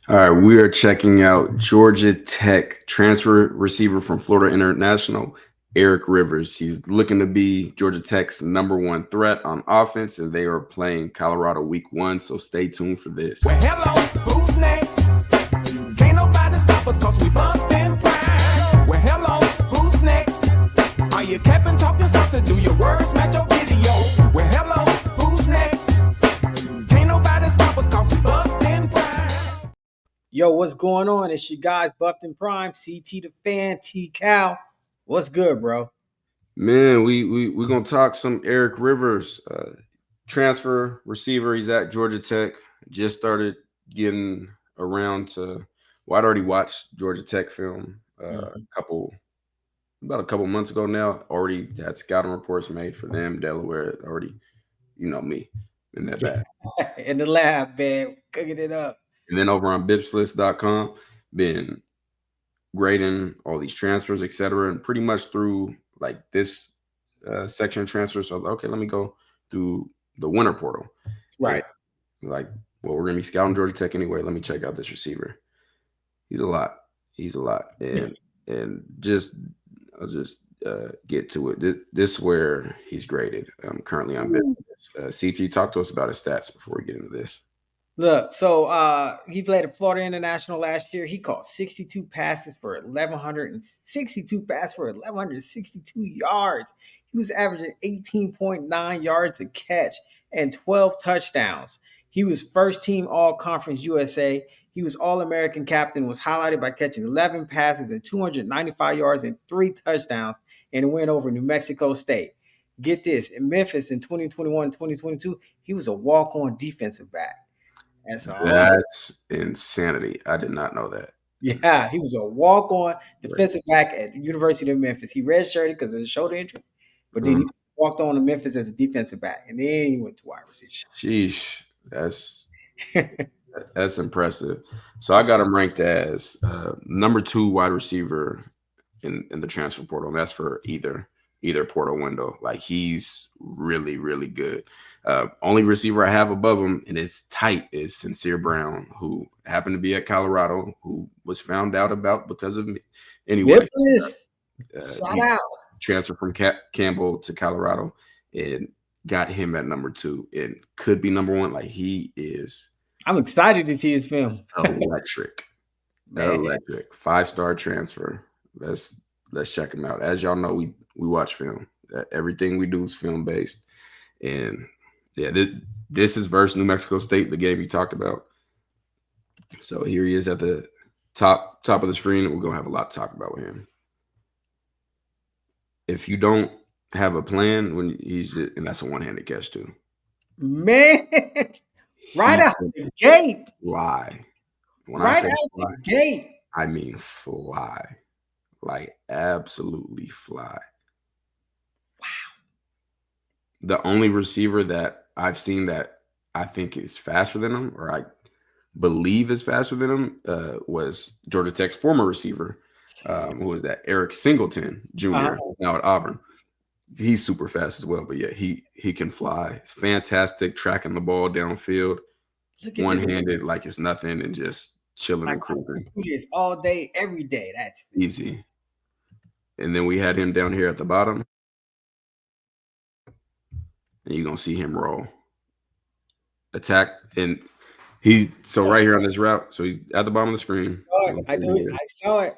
All right, we are checking out Georgia Tech transfer receiver from Florida International, Eric Rivers. He's looking to be Georgia Tech's number one threat on offense, and they are playing Colorado week one. So stay tuned for this. Well, hello, who's next? Can't nobody stop us cause we bumped and grind. Well, hello, who's next? Are you capping, talking sauce, do your words match your video? Well, hello, who's next? Can't nobody stop us cause we bumped and grind. Yo, what's going on? It's your guys, Buffed and Prime, CT the Fan, T Cal. What's good, bro? Man, we're gonna talk some Eric Rivers, transfer receiver. He's at Georgia Tech. Just started getting around to. Well, I'd already watched Georgia Tech film about a couple months ago now. Already had scouting reports made for them. Delaware already, you know me, in that bad. In the lab, man, cooking it up. And then over on bipslist.com, been grading all these transfers, etc. And pretty much through like this section of transfers. So okay, let me go through the winter portal. Right. And, like, well, we're gonna be scouting Georgia Tech anyway. Let me check out this receiver. He's a lot. He's a lot. And just I'll just get to it. This is where he's graded. I'm currently on CT. Talk to us about his stats before we get into this. Look, so he played at Florida International last year. He caught 62 passes for 1,162 yards. He was averaging 18.9 yards a catch and 12 touchdowns. He was first team All Conference USA. He was All American captain, was highlighted by catching 11 passes and 295 yards and 3 touchdowns in a win over New Mexico State. Get this, in Memphis in 2021 2022, he was a walk-on defensive back. That's insanity. I did not know that. Yeah, he was a walk-on defensive back at the University of Memphis. He redshirted because of the shoulder injury, but then he walked on to Memphis as a defensive back, and then he went to wide receiver. Sheesh, that's impressive. So I got him ranked as number 2 wide receiver in the transfer portal. And that's for either portal window. Like, he's really, really good. Only receiver I have above him, and it's tight, is Sincere Brown, who happened to be at Colorado, who was found out about because of me. Anyway, shout out. Transfer from Campbell to Colorado and got him at number 2 and could be number 1. Like, he is. I'm excited to see his film. Electric. 5-star transfer. Let's check him out. As y'all know, we watch film. Everything we do is film based. And yeah, this is versus New Mexico State, the game you talked about. So here he is at the top of the screen. We're gonna have a lot to talk about with him. If you don't have a plan, when and that's a one-handed catch too. Man, right out the gate. Fly. When right I say out fly, the gate. I mean fly. Like, absolutely fly. Wow. The only receiver that I've seen that I think is faster than him, or I believe is faster than him, was Georgia Tech's former receiver. Who was that? Eric Singleton Jr. Now at Auburn. He's super fast as well, but yeah, he can fly. It's fantastic tracking the ball downfield, one-handed like it's nothing, and just chilling and cruising. Do this all day, every day. That's easy. And then we had him down here at the bottom, and you're gonna see him roll, attack, and right here on this route. So he's at the bottom of the screen. I saw it.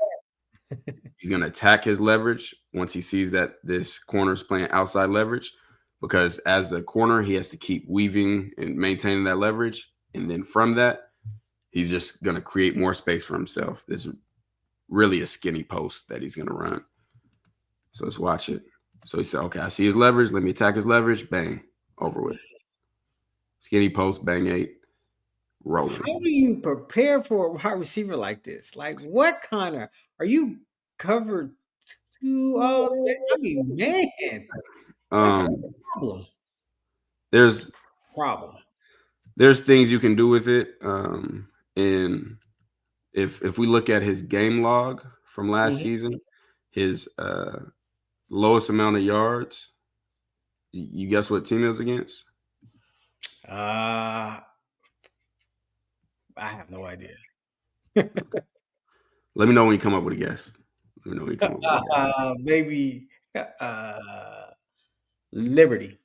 He's going to attack his leverage once he sees that this corner is playing outside leverage, because as a corner, he has to keep weaving and maintaining that leverage. And then from that, he's just going to create more space for himself. This is really a skinny post that he's going to run. So let's watch it. So he said, okay, I see his leverage. Let me attack his leverage. Bang. Over with. Skinny post, bang 8. Rolling. How do you prepare for a wide receiver like this? Like, what kind of are you covered to all that? I mean, man, that's a problem. There's problem. There's things you can do with it. And if we look at his game log from last season, his lowest amount of yards, you guess what team it was against? I have no idea. Let me know when you come up with a guess. Let me know when you come up with a guess. Maybe uh, Liberty.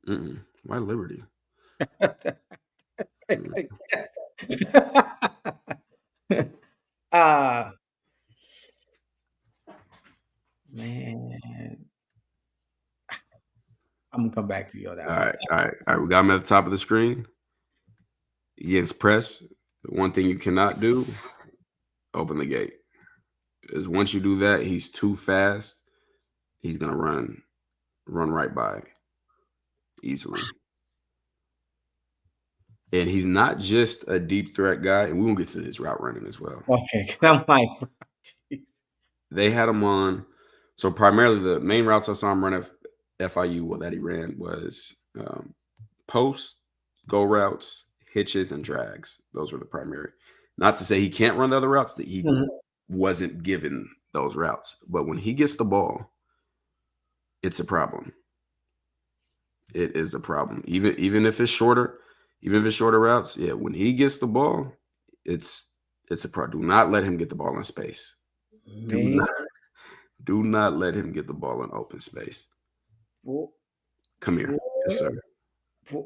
Why Liberty? Mm. uh man, I'm gonna come back to you on that All one. right, all right, all right. We got him at the top of the screen. Against press, the one thing you cannot do, open the gate. Because once you do that, he's too fast. He's gonna run right by easily. And he's not just a deep threat guy, and we won't get to his route running as well. Okay, 'cause I'm like, jeez. They had him on. So primarily, the main routes I saw him run at FIU, well, that he ran was post, go routes, hitches, and drags. Those were the primary. Not to say he can't run the other routes, that he Mhm. wasn't given those routes. But when he gets the ball, it's a problem. It is a problem. Even if it's shorter, even if it's shorter routes, yeah. When he gets the ball, it's a problem. Do not let him get the ball in space. Do Man, not do not let him get the ball in open space. boy, Come here, yes sir.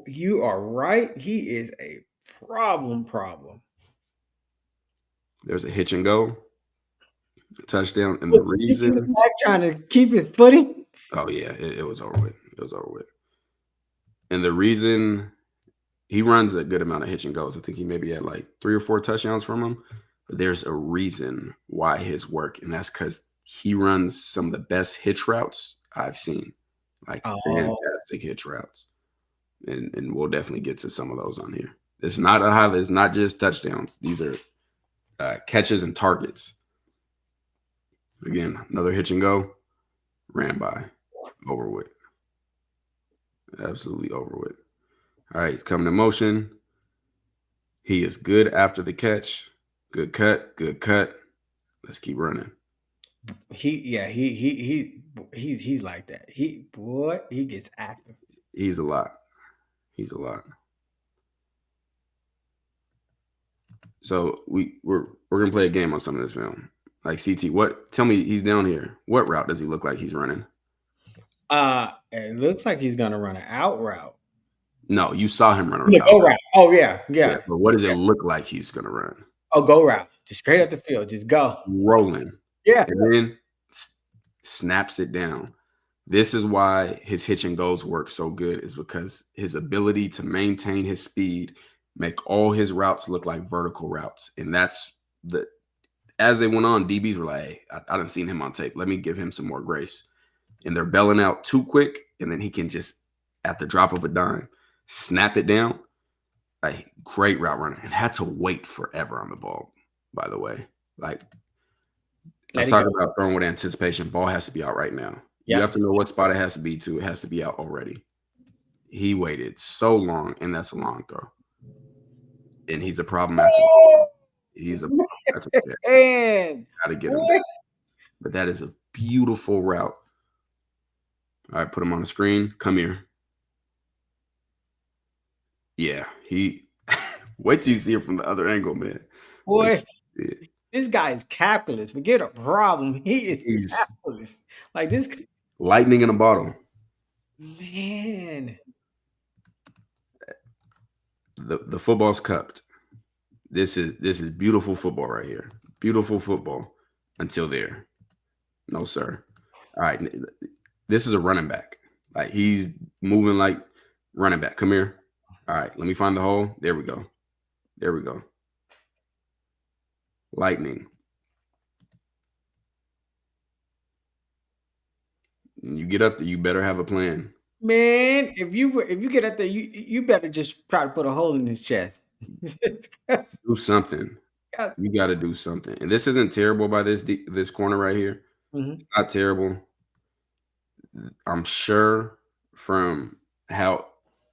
you are right. He is a problem. There's a hitch and go touchdown, and the Was reason. Mac trying to keep his footing? Oh yeah, it was over with. It was over with. And the reason he runs a good amount of hitch and goes. I think he maybe had like 3 or 4 touchdowns from him. But there's a reason why his work, and that's because he runs some of the best hitch routes I've seen. Like Oh, fantastic hitch routes. And we'll definitely get to some of those on here. It's not a highlight, it's not just touchdowns. These are catches and targets. Again, another hitch and go, ran by, over with. Absolutely over with. All right, he's coming in motion. He is good after the catch. Good cut. Good cut. Let's keep running. he's like that. He gets active. He's a lot. He's a lot. So we're gonna play a game on some of this film. Like CT, what? Tell me, he's down here. What route does he look like he's running? It looks like he's gonna run an out route. No, you saw him running The out go route. route. Oh yeah, Yeah, yeah, but what does it yeah. look like he's gonna run? Oh, go route. Just straight up the field. Just go. Rolling, Yeah. and then snaps it down. This is why his hitch and goes work so good, is because his ability to maintain his speed, make all his routes look like vertical routes. And that's the as they went on, DBs were like, hey, I done seen him on tape. Let me give him some more grace. And they're belling out too quick, and then he can just, at the drop of a dime, snap it down. Like, great route runner. And had to wait forever on the ball, by the way. Like, I'm Let it go. talking about throwing with anticipation. Ball has to be out right now. You have Yep. to know what spot it has to be to. It has to be out already. He waited so long, and that's a long throw. And he's a problem after. Oh, He's a problem after that. man. Got to get him Boy. back. But that is a beautiful route. All right, put him on the screen. Come here. Yeah, he. Wait till you see it from the other angle, man. Wait Boy, till you see it. this guy is calculus. Forget a problem. He is He's calculus. Like this lightning in a bottle. man. The football's cupped. This is beautiful football right here. Beautiful football until there. No, sir. All right. This is a running back. Like, he's moving like running back. Come here. All right. Let me find the hole. There we go. There we go. Lightning. You get up there, you better have a plan. Man, if you get up there, you better just try to put a hole in his chest. Do something. You got to do something. And this isn't terrible by this corner right here. Mhm. Not terrible. I'm sure from how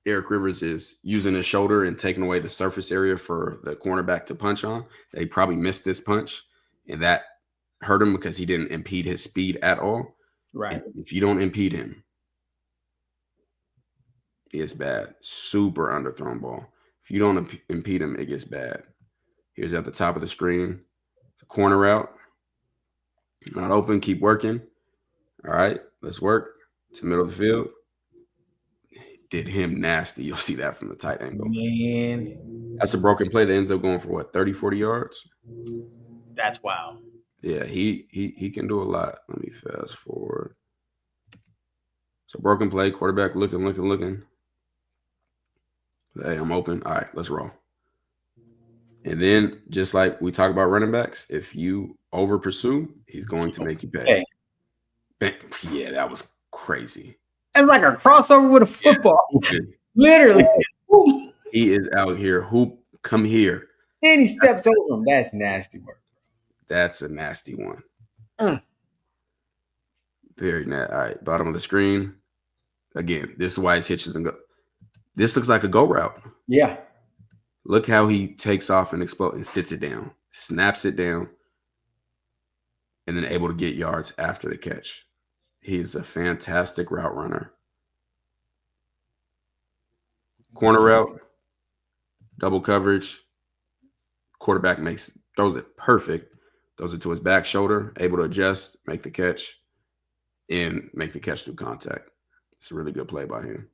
Eric Rivers is using his shoulder and taking away the surface area for the cornerback to punch on, they probably missed this punch, and that hurt him because he didn't impede his speed at all. Right. And if you don't impede him, it's bad. Super underthrown ball. If you don't impede him, it gets bad. Here's at the top of the screen. The corner route. Not open. Keep working. All right. Let's work. To the middle of the field. Did him nasty. You'll see that from the tight angle. Man, That's a broken play that ends up going for what, 30, 40 yards? that's wild. Yeah, he can do a lot. Let me fast forward. So broken play, quarterback looking. Hey, I'm open. All right, let's roll. And then just like we talk about running backs, if you over pursue, he's going to make you pay. Okay. Yeah, that was crazy. It's like a crossover with a football. Yeah. Literally. He is out here. Hoop, come here. And he steps over him. That's nasty work. That's a nasty one. Very nasty. All right, bottom of the screen. Again, this is why his hitches and go. This looks like a go route. Yeah. Look how he takes off and explodes and sits it down, snaps it down, and then able to get yards after the catch. He's a fantastic route runner. Corner route, double coverage. Quarterback throws it perfect. Throws it to his back shoulder, able to adjust, make the catch, and make the catch through contact. It's a really good play by him.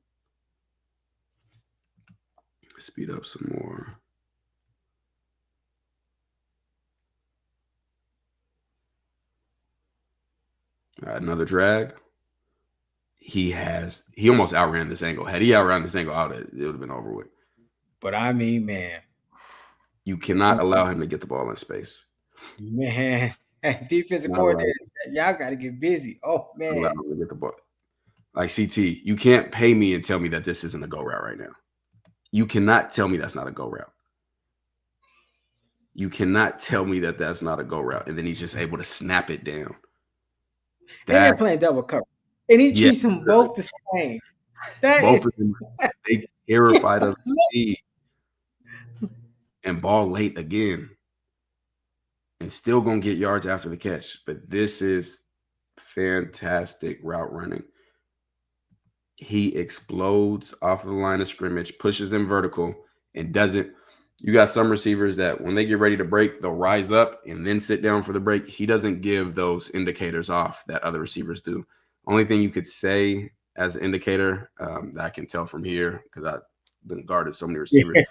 Speed up some more. All right, another drag. He almost outran this angle. Had he outran this angle out, it would have been over with. But I mean, man. You cannot allow him to get the ball in space. Man. Defensive coordinator, y'all got to get busy. Oh, man. Allow him to get the ball. Like CT, you can't pay me and tell me that this isn't a go route right now. You cannot tell me that's not a go route. You cannot tell me that that's not a go route. And then he's just able to snap it down. And they're playing double cover. And he treats them both the same. Both of them, they terrified of the speed. And ball late again. And still going to get yards after the catch. But this is fantastic route running. He explodes off of the line of scrimmage, pushes them vertical, and doesn't. You got some receivers that when they get ready to break, they'll rise up and then sit down for the break. He doesn't give those indicators off that other receivers do. Only thing you could say as an indicator that I can tell from here, because I've been guarded so many receivers,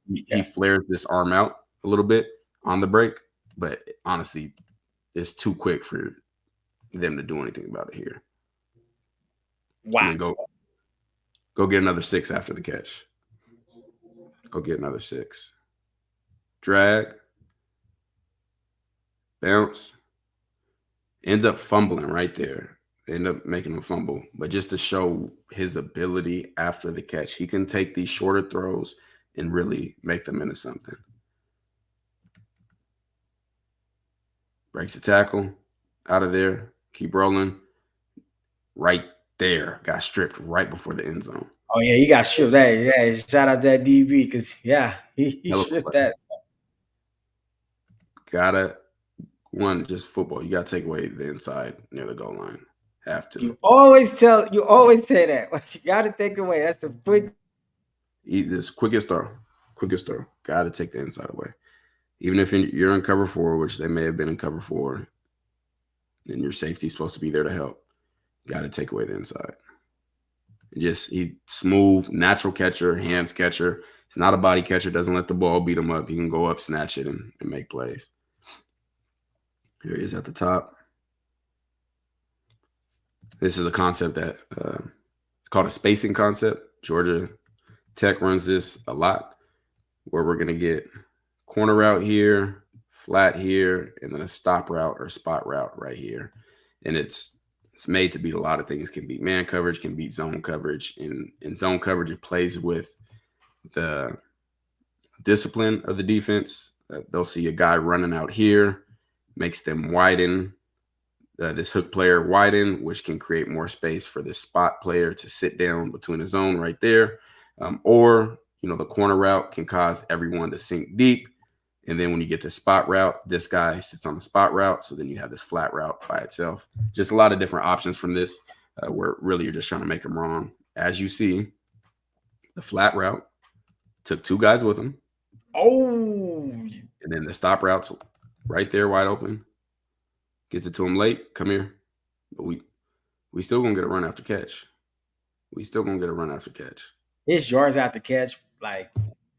he flares this arm out a little bit on the break, but honestly, it's too quick for them to do anything about it here. Wow. And then go get another 6 after the catch. Go get another 6. Drag. Bounce. Ends up fumbling right there. They end up making him fumble. But just to show his ability after the catch, he can take these shorter throws and really make them into something. Breaks the tackle. Out of there. Keep rolling. Right there. Got stripped right before the end zone. Oh, yeah, he got stripped. Yeah, shout out that DB because, he stripped that. Just football. You got to take away the inside near the goal line. Have to. You always say that. What you got to take away. That's the quick. This quickest throw. Got to take the inside away. Even if you're in cover 4, which they may have been in cover 4, and your safety's supposed to be there to help. Got to take away the inside. He's smooth, natural catcher, hands catcher. He's not a body catcher. Doesn't let the ball beat him up. He can go up, snatch it, and make plays. Here he is at the top. This is a concept that it's called a spacing concept. Georgia Tech runs this a lot, where we're going to get corner route here, flat here, and then a stop route or spot route right here. And it's made to beat a lot of things. Can beat man coverage, can beat zone coverage. In zone coverage, it plays with the discipline of the defense. They'll see a guy running out here, makes them widen, this hook player widen, which can create more space for this spot player to sit down between the zone right there. Or, the corner route can cause everyone to sink deep. And then when you get the spot route, this guy sits on the spot route. So then you have this flat route by itself. Just a lot of different options from this where really you're just trying to make them wrong. As you see, the flat route took 2 guys with him. Oh, And then the stop routes right there, wide open. Gets it to him late. Come here. But we still gonna get a run after catch. We still gonna get a run after catch. His yards after catch, like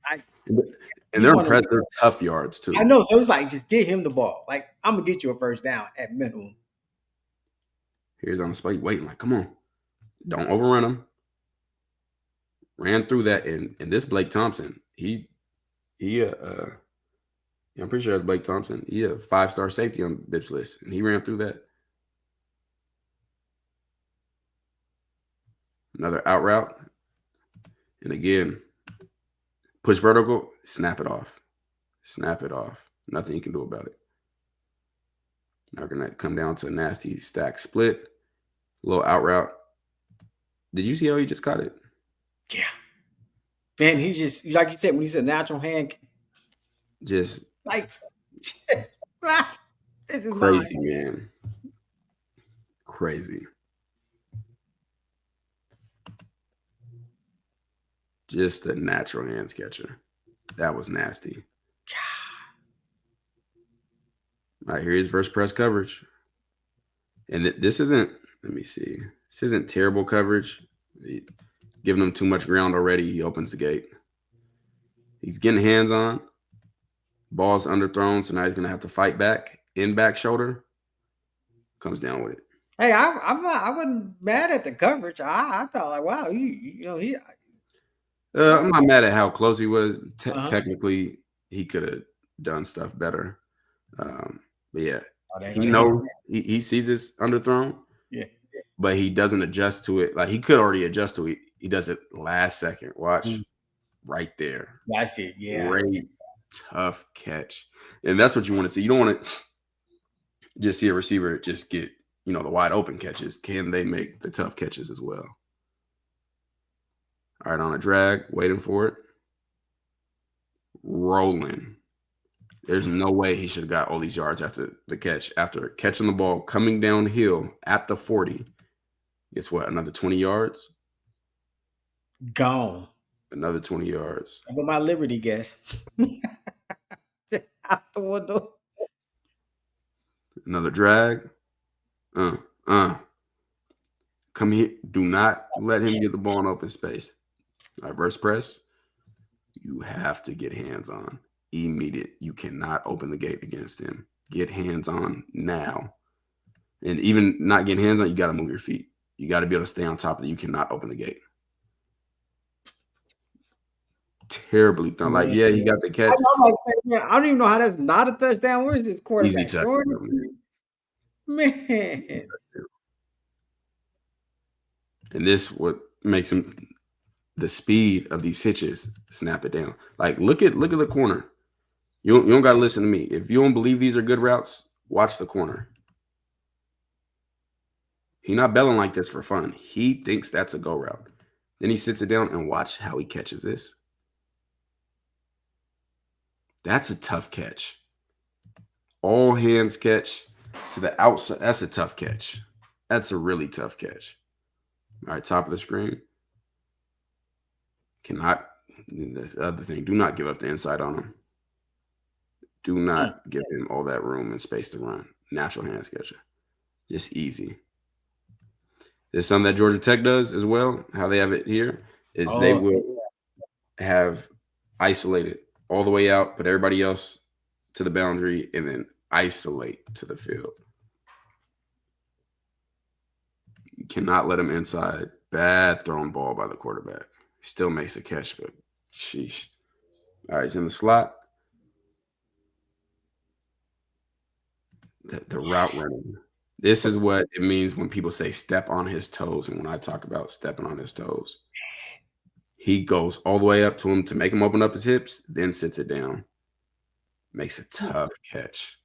I, And he's they're one of impressive, tough yards I too. know. So it's like just get him the ball. Like I'm gonna get you a first down at minimum. Here's on the spot, waiting like, come on, don't overrun him. Ran through that, and this Blake Thompson, I'm pretty sure that's Blake Thompson. He a 5-star safety on the bitch list, and he ran through that. Another out route, and again, push vertical, snap it off. Snap it off. Nothing you can do about it. Now we're going to come down to a nasty stack split. Little out route. Did you see how he just caught it? Yeah. Man, he's just like you said, when he's a natural hand, Just like this is crazy, mine. man. Crazy. Just a natural hands catcher. That was nasty. All right, here's versus press coverage. And this isn't, let me see. This isn't terrible coverage. Giving him too much ground already. He opens the gate. He's getting hands on. Ball's underthrown, so now he's going to have to fight back. In back shoulder. Comes down with it. Hey, I wasn't mad at the coverage. I thought like, wow, he. I'm not mad at how close he was. Technically, he could have done stuff better. But yeah, he knows he sees it's underthrown. Yeah, but he doesn't adjust to it. Like he could already adjust to it. He does it last second. Watch right there. That's it. Yeah, great tough catch, and that's what you want to see. You don't want to just see a receiver just get the wide open catches. Can they make the tough catches as well? All right, on a drag, waiting for it, rolling. There's no way he should have got all these yards after the catch. After catching the ball, coming downhill at the 40. Guess what? Another 20 yards. Gone. Another 20 yards. I got my Liberty guess. Out the window. Another drag. Come here. Do not let him get the ball in open space. All right, verse press. You have to get hands on. Immediate. You cannot open the gate against him. Get hands on now. And even not getting hands on, you got to move your feet. You got to be able to stay on top of it. You cannot open the gate. Terribly thrown. Like, yeah, he got the catch. I don't even know how that's not a touchdown. Where's this quarterback? Easy touchdown. Man. And this what makes him the speed of these hitches, snap it down. Like, look at the corner. You don't got to listen to me. If you don't believe these are good routes, watch the corner. He not belling like this for fun. He thinks that's a go route. Then he sits it down and watch how he catches this. That's a tough catch. All hands catch to the outside. That's a tough catch. That's a really tough catch. All right, top of the screen. The other thing, do not give up the inside on him. Do not give him all that room and space to run. Natural hands catcher. Just easy. There's something that Georgia Tech does as well. How they have it here is they will have isolated all the way out, put everybody else to the boundary, and then isolate to the field. You cannot let him inside. Bad thrown ball by the quarterback. Still makes a catch, but sheesh. All right, it's in the slot. The route running. This is what it means when people say step on his toes. And when I talk about stepping on his toes, he goes all the way up to him to make him open up his hips, then sits it down. Makes a tough catch.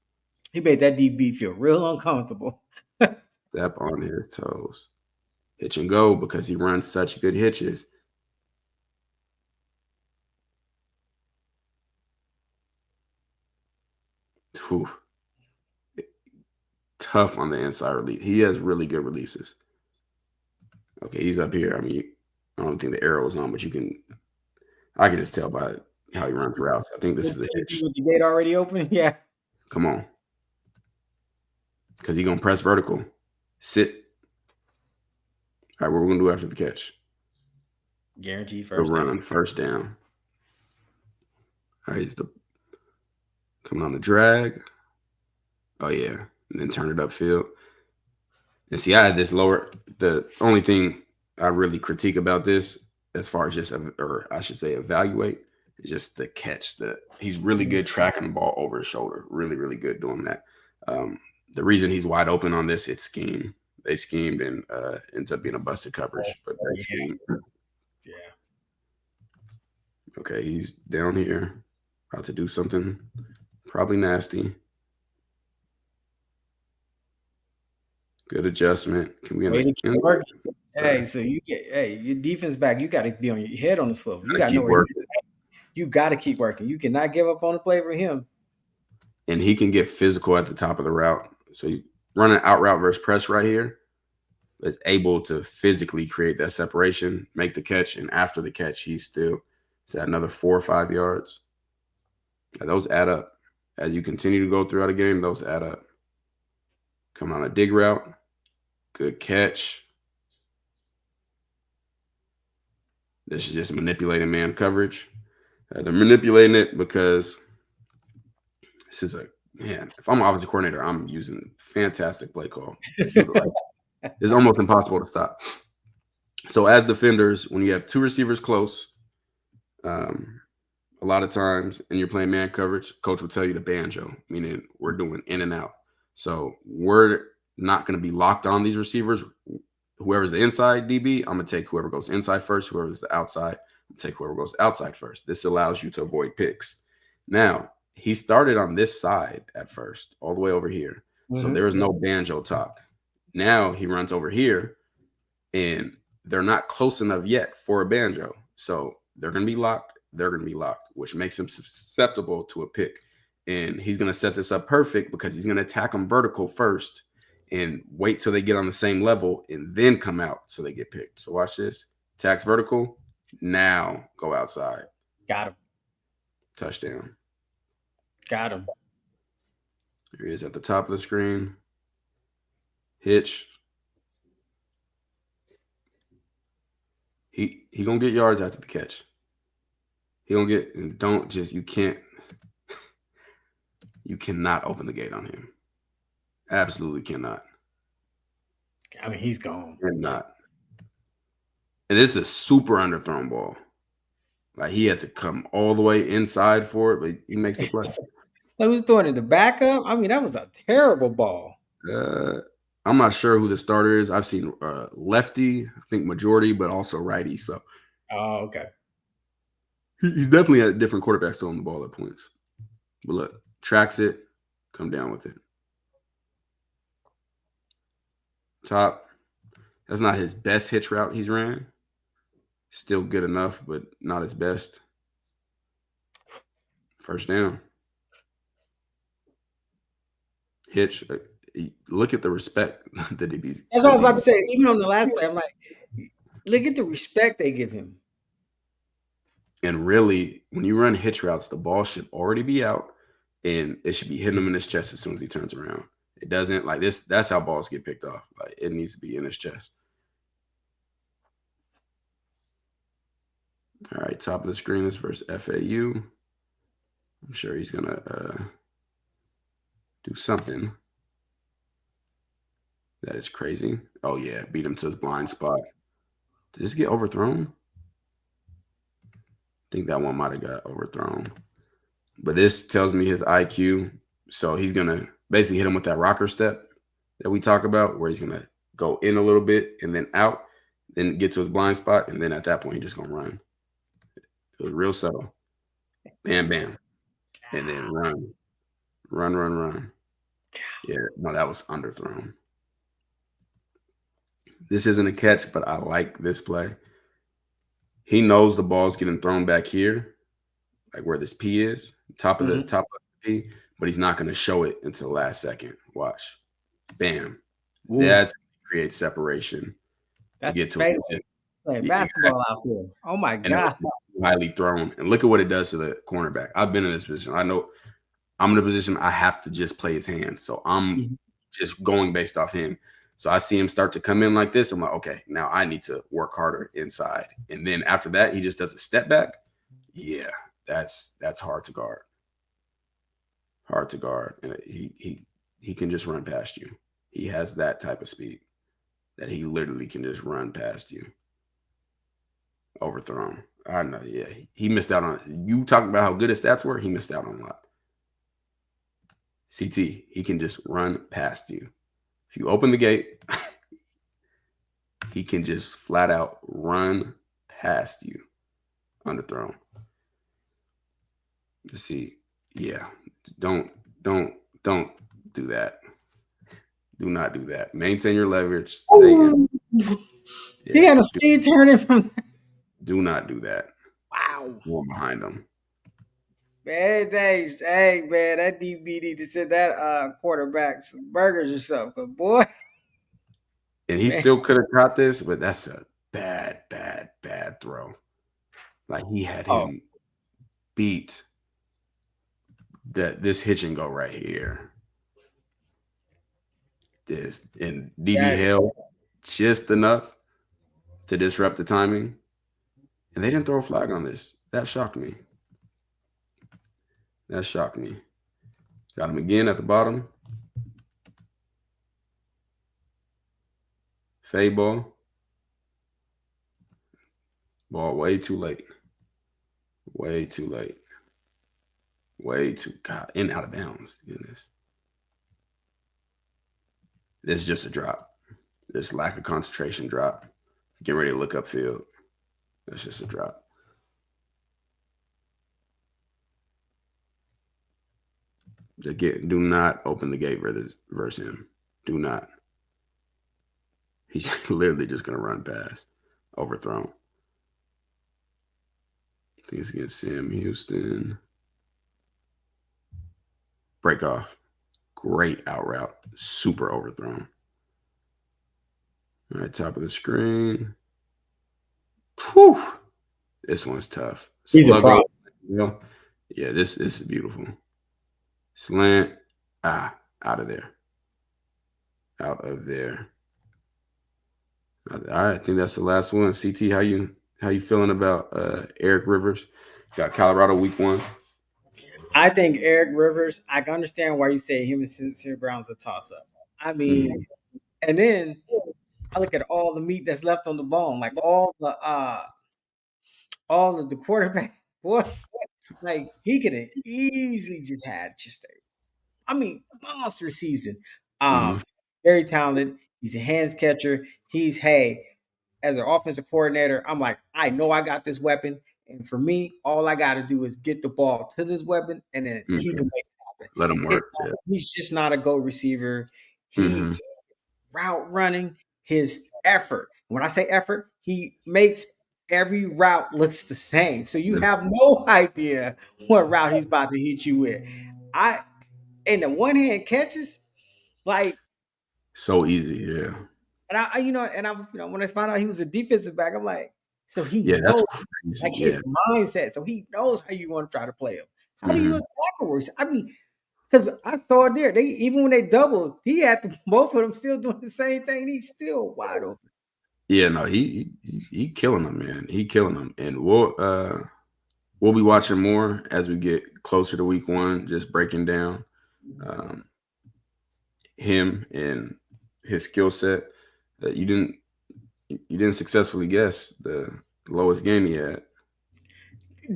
He made that DB feel real uncomfortable. Step on his toes. Hitch and go because he runs such good hitches. Whew. Tough on the inside release. He has really good releases. Okay, he's up here. I mean, I don't think the arrow is on, but I can just tell by how he runs routes. I think this with, is a hitch. with the gate already open. Yeah. Come on. Because he's going to press vertical. Sit. All right, what we're going to do after the catch? Guaranteed The first down. run, first down. All right, he's coming on the drag. Oh, yeah. And then turn it upfield. And see, I had this lower. The only thing I really critique about this, as far as just, or I should say, evaluate, is just the catch. He's really good tracking the ball over his shoulder. Really, really good doing that. The reason he's wide open on this, it's scheme. They schemed and ends up being a busted coverage, but great scheme. Yeah. Okay, he's down here, about to do something probably nasty. Good adjustment. Can we Way to keep working. Hey, so your defense back. You got to be on your head on the swivel. You got to know where he's at. You got to keep working. You cannot give up on the play for him. And he can get physical at the top of the route. So you run an out route versus press right here. Is able to physically create that separation, make the catch, and after the catch, he's still at another 4 or 5 yards. And those add up. As you continue to go throughout a game, those add up. Coming on a dig route. Good catch. This is just manipulating man coverage. They're manipulating it because this is if I'm an offensive coordinator, I'm using fantastic play call. It's almost impossible to stop. So as defenders, when you have two receivers close, a lot of times, and you're playing man coverage, coach will tell you to banjo, meaning we're doing in and out. So we're not going to be locked on these receivers. Whoever's the inside DB, I'm going to take whoever goes inside first. Whoever's the outside, I'm going to take whoever goes outside first. This allows you to avoid picks. Now, he started on this side at first, all the way over here. Mm-hmm. So there was no banjo talk. Now he runs over here, and they're not close enough yet for a banjo. So they're going to be locked. They're going to be locked, which makes him susceptible to a pick. And he's going to set this up perfect because he's going to attack them vertical first and wait till they get on the same level and then come out so they get picked. So watch this. Attacks vertical. Now go outside. Got him. Touchdown. Got him. Here he is at the top of the screen. Hitch. He gonna get yards after the catch. He gonna get, and you cannot open the gate on him. Absolutely cannot. I mean, he's gone. Not. And this is a super underthrown ball. Like he had to come all the way inside for it, but he makes a play. Who's throwing it? The backup? I mean, that was a terrible ball. I'm not sure who the starter is. I've seen lefty, I think majority, but also righty. So, okay. He's definitely a different quarterback still on the ball at points. But look, tracks it, come down with it. Top. That's not his best hitch route he's ran. Still good enough, but not his best. First down. Hitch. Look at the respect that DBs. That's what I was about to say. Even on the last play, I'm like, look at the respect they give him. And really, when you run hitch routes, the ball should already be out, and it should be hitting him in his chest as soon as he turns around. It doesn't like this. That's how balls get picked off. Like it needs to be in his chest. All right, top of the screen is versus FAU. I'm sure he's gonna do something. That is crazy. Oh, yeah. Beat him to his blind spot. Did this get overthrown? I think that one might have got overthrown. But this tells me his IQ. So he's going to basically hit him with that rocker step that we talk about, where he's going to go in a little bit and then out, then get to his blind spot. And then at that point, he's just going to run. It was real subtle. Bam, bam. And then run. Run, run, run. Yeah, no, that was underthrown. This isn't a catch, but I like this play. He knows the ball's getting thrown back here, like where this P is, top of the P, but he's not going to show it until the last second. Watch. Bam. Ooh. That's creates separation. That's to get to it. Playing basketball out there. Oh my God. highly thrown. And look at what it does to the cornerback. I've been in this position. I know I'm in a position I have to just play his hand. So I'm Mhm. just going based off him. So I see him start to come in like this. I'm like, okay, now I need to work harder inside. And then after that, he just does a step back. Yeah, that's hard to guard. Hard to guard. And he can just run past you. He has that type of speed that he literally can just run past you. Overthrown. I know, yeah. He missed out on you talking about how good his stats were, he missed out on a lot. CT, he can just run past you. If you open the gate, he can just flat out run past you. Underthrown. See, yeah. Don't don't don't do that. Do not do that. Maintain your leverage. Stay in. Ooh. He Yeah. had a speed turning from. Do not do that. Wow. One behind him. Man, thanks. Hey, man, that DB need to send that quarterback some burgers or something. 'Cause boy, And he man. still could have caught this, but that's a bad throw. Like he had Oh, him beat this hitch and go right here. This and DB that held just enough to disrupt the timing. And they didn't throw a flag on this. That shocked me. That shocked me. Got him again at the bottom. Fade ball. Ball way too late. Way too late. Way too God. In out of bounds. Goodness. This is just a drop. This lack of concentration drop. Getting ready to look upfield. That's just a drop. Do not open the gate versus him. Do not. He's literally just going to run past. Overthrown. I think it's against Sam Houston. Break off. Great out route. Super overthrown. All right, top of the screen. Whew. This one's tough. he's a problem. Sluggo. Yeah, this is beautiful. Slant. Out of there. Out of there. All right, I think that's the last one. CT, how you feeling about Eric Rivers? Got Colorado week 1. I think Eric Rivers. I can understand why you say him and Sincere Brown's a toss up. I mean, and then I look at all the meat that's left on the bone, like all of the quarterback. Boy, like he could have easily just had just a, I mean, monster season. Mm-hmm. Very talented. He's a hands catcher. He's hey, as an offensive coordinator, I'm like, I know I got this weapon. And for me, all I got to do is get the ball to this weapon, and then he Mm-hmm. can make it happen. Let him work. Yeah. He's just not a go receiver. He Mm-hmm. route running, his effort. When I say effort, he makes every route looks the same. So you have no idea what route he's about to hit you with. I and the one hand catches, like So easy. Yeah. and when I found out he was a defensive back, I'm like, so he Yeah, that's knows crazy. like Yeah. his mindset. So he knows how you want to try to play him. How do you Mm-hmm. attack a worse? I mean, because I saw it there. They even when they doubled, he had both of them still doing the same thing. He's still wide open. Yeah, no, he killing them, man. He killing them, and we'll be watching more as we get closer to week 1, just breaking down um, him and his skill set. That you didn't successfully guess the lowest game he had.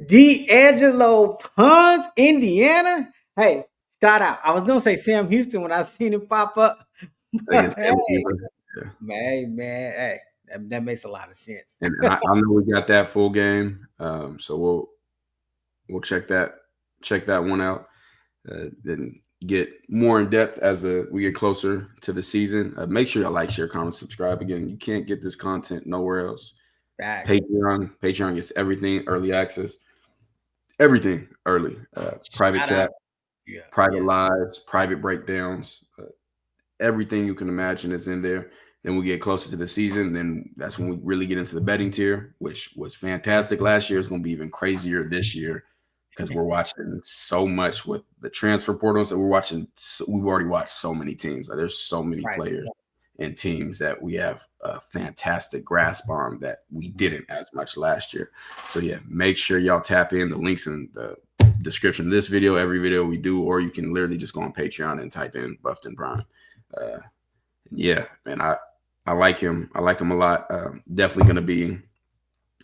D'Angelo Ponce, Indiana. Hey, shout out. I was gonna say Sam Houston when I seen him pop up. But Against hey, yeah. man, hey, that makes a lot of sense. And I know we got that full game, so we'll check that one out. Then get more in depth as we get closer to the season. Make sure you like, share, comment, subscribe. Again, you can't get this content nowhere else. Facts. Patreon gets everything early access, everything early. Private Shout chat, out. Yeah, private yes. lives, private breakdowns. Everything you can imagine is in there. Then we get closer to the season. Then that's when we really get into the betting tier, which was fantastic last year. It's going to be even crazier this year because we're watching so much with the transfer portals that we're watching. We've already watched so many teams. Like, there's so many players and teams that we have a fantastic grasp on that we didn't as much last year. So yeah, make sure y'all tap in. The links in the description of this video, every video we do, or you can literally just go on Patreon and type in Buffton Prime. Yeah, man, I like him. I like him a lot. Definitely going to be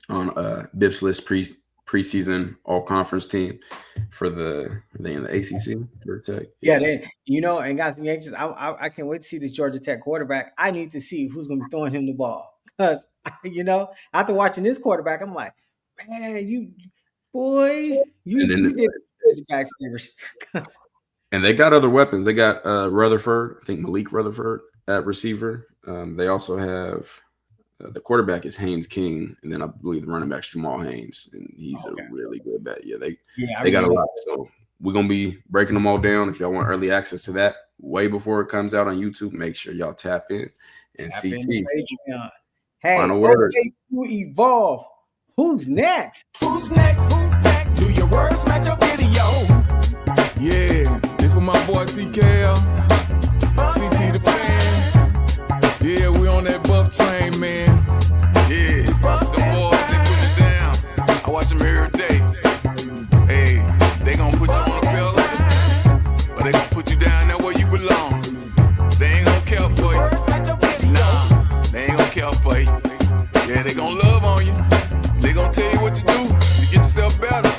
on Bip's list preseason all conference team for are they in the ACC? Georgia Tech? Yeah, and guys, I can't wait to see this Georgia Tech quarterback. I need to see who's going to be throwing him the ball because after watching this quarterback, I'm like, man, you did backs favors. And they got other weapons. They got Rutherford, I think Malik Rutherford at receiver. They also have the quarterback is Haynes King, and then I believe the running back's Jamal Haynes, and he's a really good bet. Yeah, they got a lot. So we're gonna be breaking them all down. If y'all want early access to that way before it comes out on YouTube, make sure y'all tap in and see. Hey, final word. To evolve. Who's next? Who's next? Who's next? Do your words match your video? Yeah, this for my boy TKL, CT the fan. Yeah, we on that buff train, man. Yeah, them boys, they put it down. I watch them every day. Hey, they gonna put you on a pillow, but they gonna put you down there where you belong. They ain't gonna care for you. Nah, they ain't gonna care for you. Yeah, they gonna love on you. They gonna tell you what to do to get yourself better.